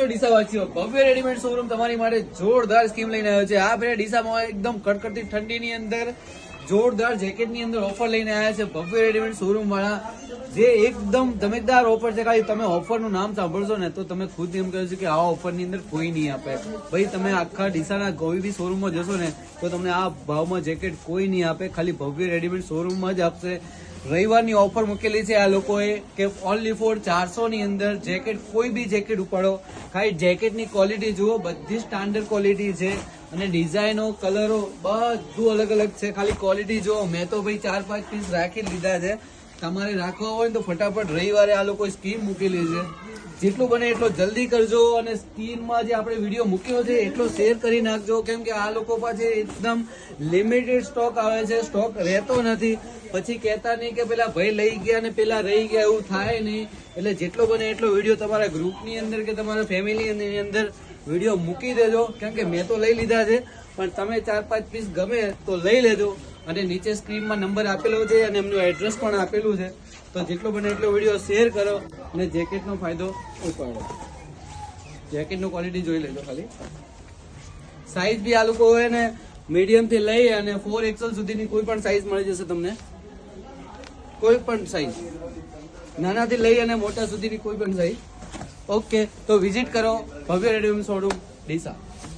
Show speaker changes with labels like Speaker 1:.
Speaker 1: છો ડીસાવાસીઓ? ભવ્ય readymade showroom તમારી માટે જોરદાર સ્કીમ લઈને આવ્યો છે. આ આપણે ડીસામાં એકદમ કડકડતી ઠંડીની અંદર જોરદાર જેકેટની અંદર ઓફર લઈને આવ્યા છે ભવ્ય રેડીમેડ શોરૂમ વાળા, જે એકદમ ધમેદાર ઓફર છે. ખાલી તમે ઓફરનું નામ સાંભળશો ને તો તમે ખુદ એમ કહો છો કે આ ઓફરની અંદર કોઈ નહીં આપે. ભાઈ તમે આખા ડીસાના કોઈ બી શોરૂમમાં જશો ને તો તમને આ ભાવમાં જેકેટ કોઈ નહીં આપે, ખાલી ભવ્ય રેડીમેડ શોરૂમમાં જ આપશે. રવિવારની ઓફર મૂકેલી છે આ લોકોએ કે ઓનલી ફોર 400 ની અંદર જેકેટ, કોઈ બી જેકેટ ઉપાડો. ખાલી જેકેટની ક્વોલિટી જુઓ, બધી સ્ટાન્ડર્ડ ક્વોલિટી છે અને ડિઝાઇનો, કલરો બધું અલગ અલગ છે. ખાલી ક્વોલિટી જુઓ. મેં તો ભાઈ 4-5 પીસ રાખી લીધા છે. તમારે રાખવા હોય તો ફટાફટ રવિવારે આ લોકો સ્કીમ મૂકેલી છે. જેટલું બને એટલો જલ્દી કરજો અને સ્ક્રીનમાં જે આપણે વિડીયો મૂક્યો છે એટલો શેર કરી નાખજો, કેમ કે આ લોકો પાસે એકદમ લિમિટેડ સ્ટોક આવે છે, સ્ટોક રહેતો નથી. પછી કહેતા નહીં કે પેલા ભાઈ લઈ ગયા ને પેલા રહી ગયા, એવું થાય નહીં. એટલે જેટલો બને એટલો વિડીયો તમારા ગ્રુપની અંદર કે તમારા ફેમિલીની અંદર વિડીયો મૂકી દેજો, કેમ કે મેં તો લઈ લીધા છે, પણ તમે 4-5 પીસ ગમે તો લઈ લેજો. અને નીચે સ્ક્રીનમાં નંબર આપેલો છે અને એમનું એડ્રેસ પણ આપેલું છે. તો જેટલો બને એટલો વિડીયો શેર કરો અને જેકેટનો ફાયદો ઉપાડો. જેકેટનું ક્વોલિટી જોઈ લેજો. ખાલી સાઈઝ બી આ લોકો હોય ને મીડિયમ થી લઈ અને 4XL સુધીની કોઈ પણ સાઈઝ મળી જશે તમને. કોઈ પણ સાઈઝ, નાનાથી લઈ અને મોટા સુધીની કોઈ પણ સાઈઝ. ઓકે, તો વિઝિટ કરો ભવ્ય રેડીમેડ શોરૂમ ડીસા.